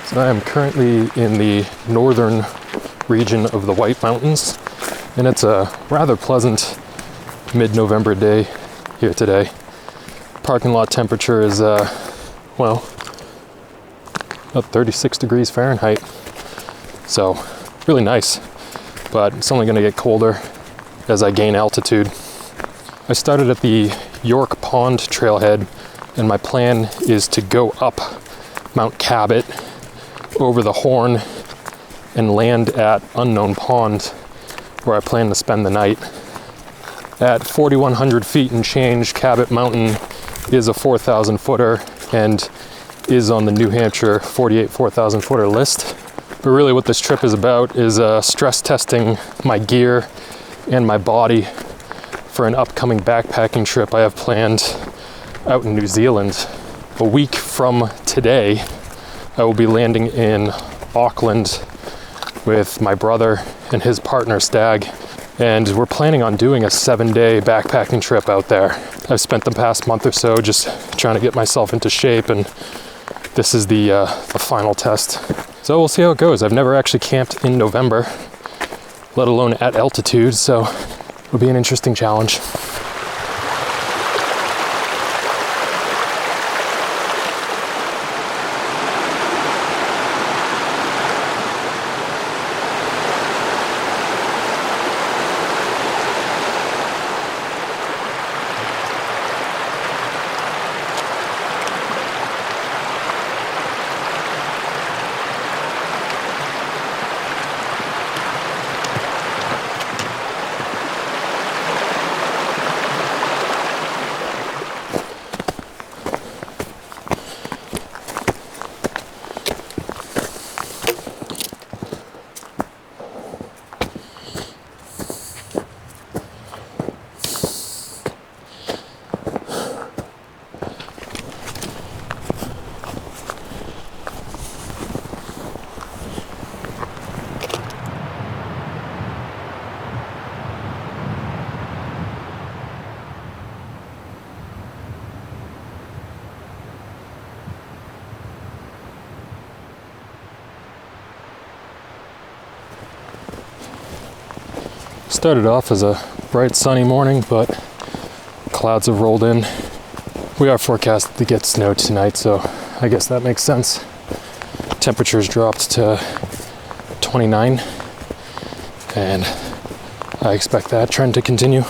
So I am currently in the northern region of the White Mountains, and it's a rather pleasant mid-November day here today. Parking lot temperature is, well, about 36 degrees Fahrenheit. So really nice, but it's only going to get colder as I gain altitude. I started at the York Pond trailhead, and my plan is to go up Mount Cabot over the Horn and land at Unknown Pond, where I plan to spend the night. At 4,100 feet and change, Cabot Mountain is a 4,000 footer and is on the New Hampshire 48 4,000 footer list. But really what this trip is about is stress testing my gear and my body for an upcoming backpacking trip I have planned out in New Zealand. A week from today, I will be landing in Auckland with my brother and his partner Stag, and we're planning on doing a 7-day backpacking trip out there. I've spent the past month or so just trying to get myself into shape, and this is the final test. So we'll see how it goes. I've never actually camped in November, let alone at altitude, so it'll be an interesting challenge. Started off as a bright sunny morning, but clouds have rolled in. We are forecasted to get snow tonight, so I guess that makes sense. Temperatures dropped to 29, and I expect that trend to continue.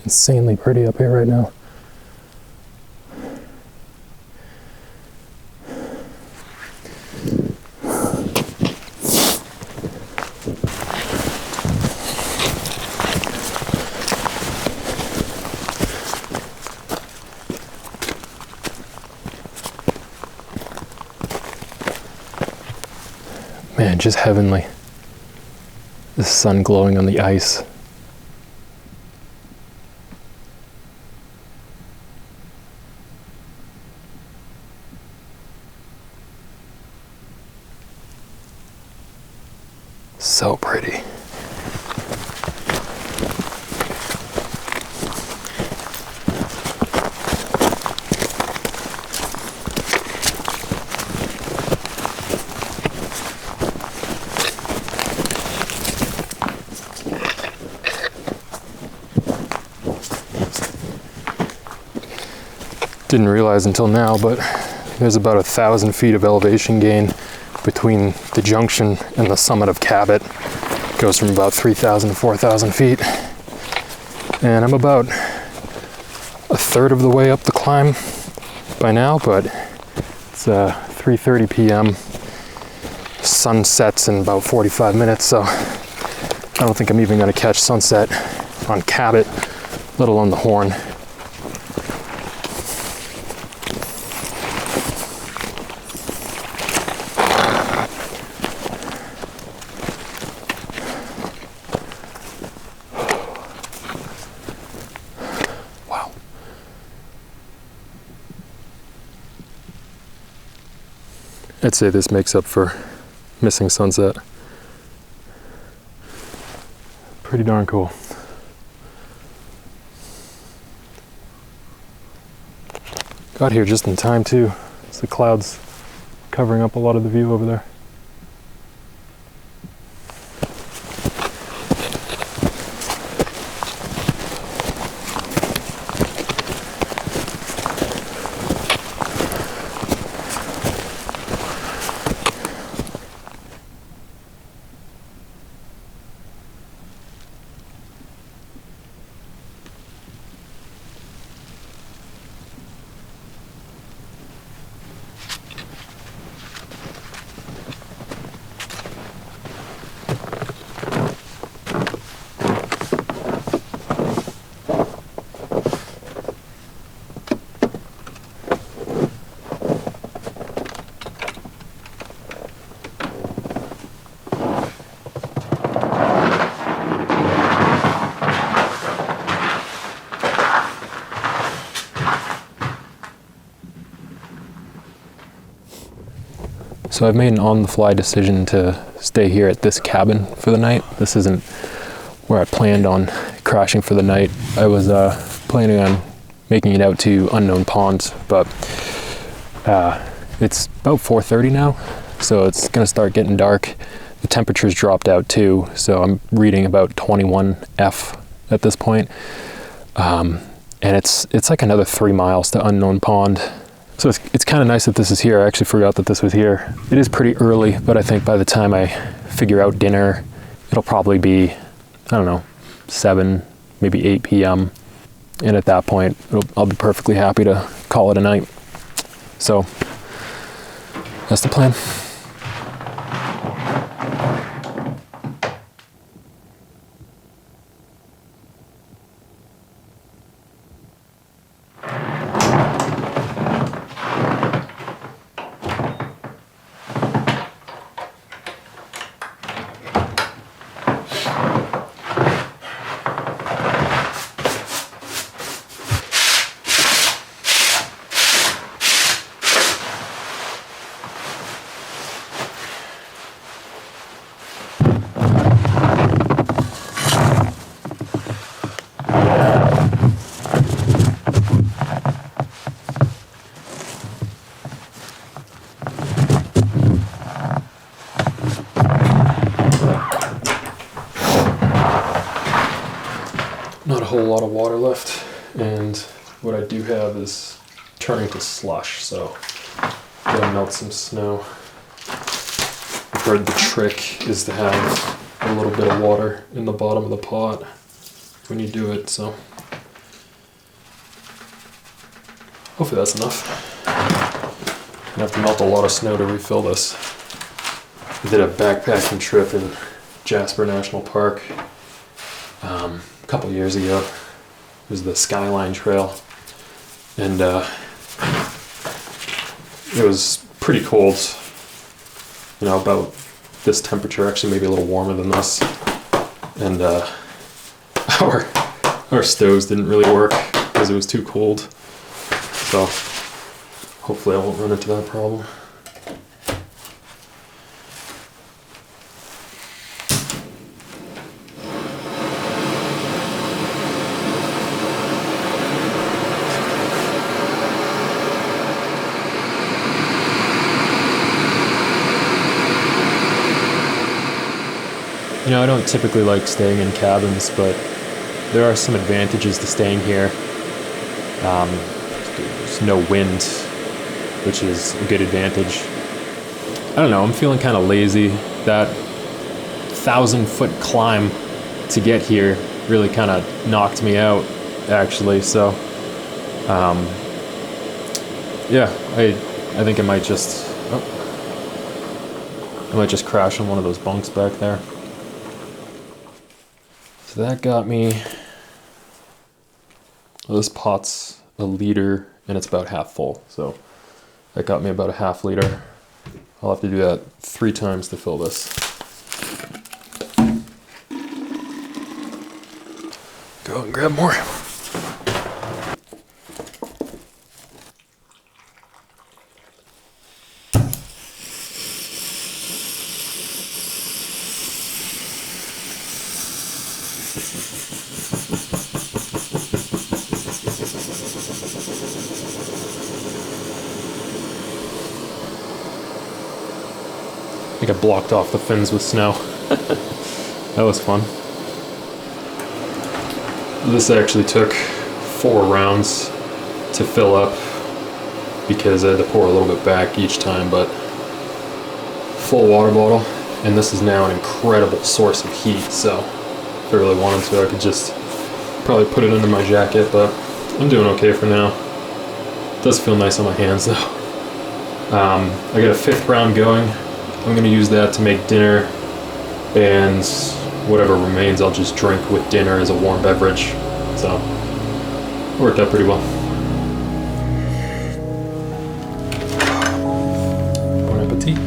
insanely pretty up here right now. Man, just heavenly. The sun glowing on the ice. So pretty. Didn't realize until now, but there's about 1,000 feet of elevation gain between the junction and the summit of Cabot. It goes from about 3,000 to 4,000 feet. And I'm about a third of the way up the climb by now, but it's 3:30 p.m. Sun sets in about 45 minutes, so I don't think I'm even gonna catch sunset on Cabot, let alone the Horn. I'd say this makes up for missing sunset. Pretty darn cool. Got here just in time too. It's the clouds covering up a lot of the view over there. So I've made an on-the-fly decision to stay here at this cabin for the night. This isn't where I planned on crashing for the night. I was planning on making it out to Unknown Pond, but it's about 4:30 now, so it's gonna start getting dark. The temperature's dropped out too, so I'm reading about 21 F at this point. And it's like another 3 miles to Unknown Pond. So it's kind of nice that this is here. I actually forgot that this was here. It is pretty early, but I think by the time I figure out dinner, it'll probably be, I don't know, 7, maybe 8 p.m. And at that point, I'll be perfectly happy to call it a night. So that's the plan. Not a whole lot of water left, and what I do have is turning to slush, so I'm gonna melt some snow. I've heard the trick is to have a little bit of water in the bottom of the pot when you do it, so Hopefully that's enough. I have to melt a lot of snow to refill this. I did a backpacking trip in Jasper National Park a couple years ago. It was the Skyline Trail, and it was pretty cold. You know, about this temperature, actually maybe a little warmer than this. And our stoves didn't really work because it was too cold. So hopefully I won't run into that problem. You know, I don't typically like staying in cabins, but there are some advantages to staying here. There's no wind, which is a good advantage. I don't know, I'm feeling kind of lazy. That 1,000-foot climb to get here really kind of knocked me out, actually. So, yeah, I think I might just crash on one of those bunks back there. So that got me, well, this pot's a liter and it's about half full. So that got me about a half liter. I'll have to do that 3 times to fill this. Go and grab more. I think I blocked off the fins with snow. That was fun. This actually took 4 rounds to fill up because I had to pour a little bit back each time, but full water bottle. And this is now an incredible source of heat, so if I really wanted to, I could just probably put it under my jacket, but I'm doing okay for now. It does feel nice on my hands though. I got a 5th round going. I'm gonna use that to make dinner, and whatever remains I'll just drink with dinner as a warm beverage. So, it worked out pretty well. Bon appetit.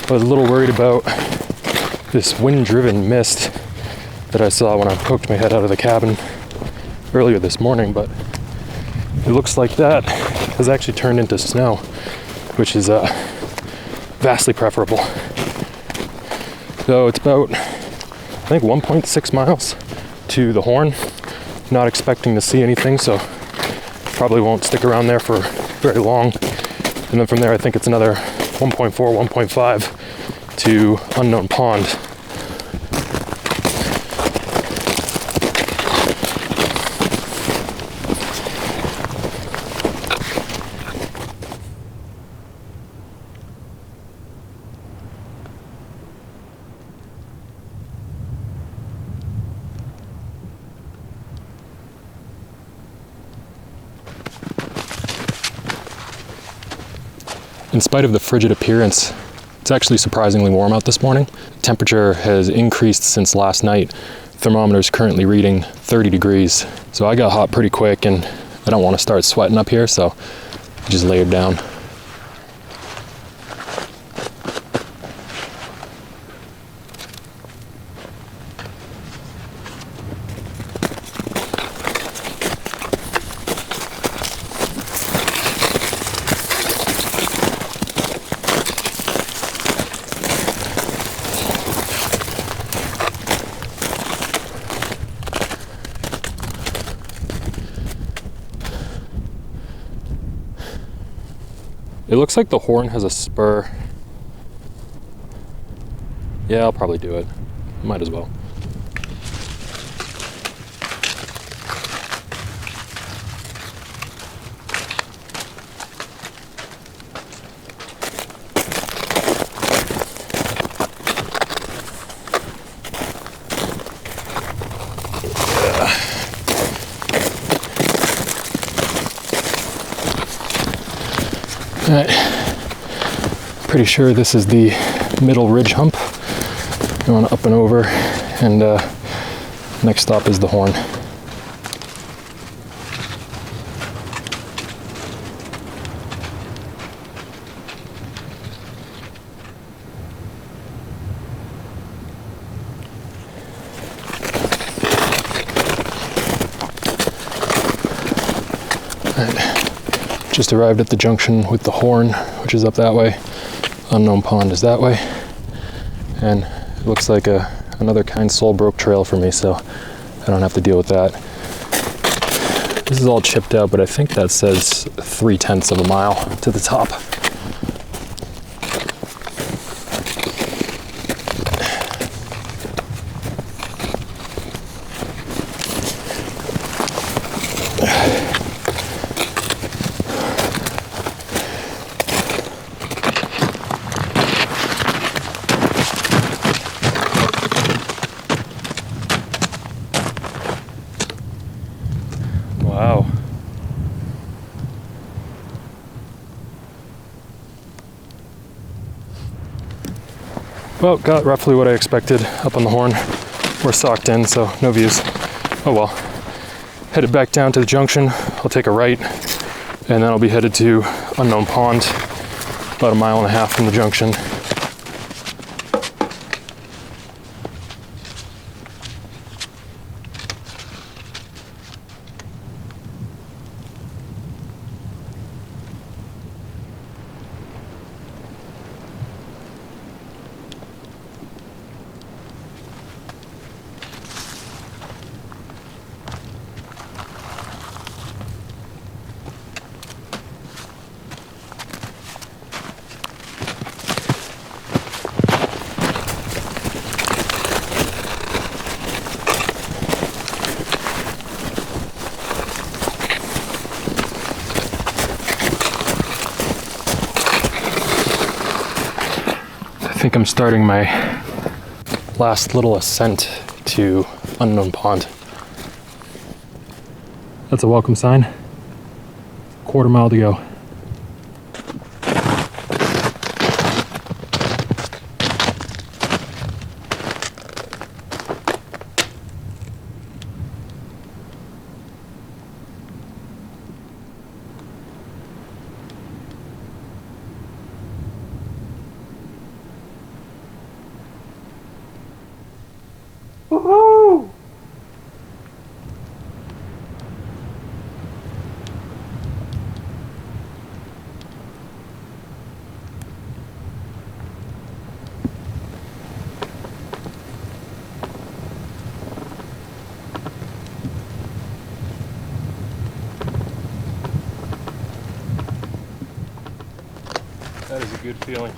I was a little worried about this wind-driven mist that I saw when I poked my head out of the cabin earlier this morning, but it looks like that has actually turned into snow, which is vastly preferable. So it's about think 1.6 miles to the Horn. Not expecting to see anything, so probably won't stick around there for very long. And then from there, I think it's another 1.4, 1.5 to Unknown Pond. In spite of the frigid appearance, it's actually surprisingly warm out this morning. Temperature has increased since last night. Thermometer is currently reading 30 degrees. So I got hot pretty quick and I don't want to start sweating up here, so I just layered down. It looks like the Horn has a spur. Yeah, I'll probably do it. Might as well. All right, pretty sure this is the middle ridge hump. Going up and over, and next stop is the Horn. All right. Just arrived at the junction with the Horn, which is up that way. Unknown Pond is that way. And it looks like another Kind Soul Broke trail for me, so I don't have to deal with that. This is all chipped out, but I think that says 0.3 of a mile to the top. Wow. Well, got roughly what I expected up on the Horn. We're socked in, so no views. Oh well. Headed back down to the junction. I'll take a right, and then I'll be headed to Unknown Pond, about 1.5 miles from the junction. I think I'm starting my last little ascent to Unknown Pond. That's a welcome sign. 1/4 mile to go. Woohoo! That is a good feeling.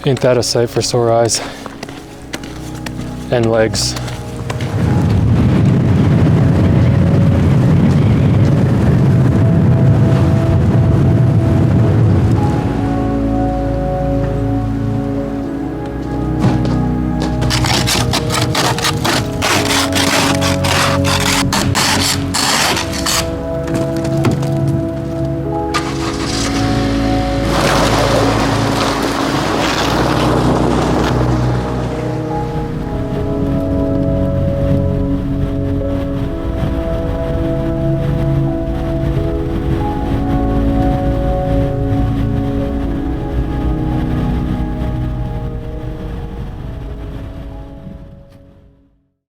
Ain't that a sight for sore eyes and legs?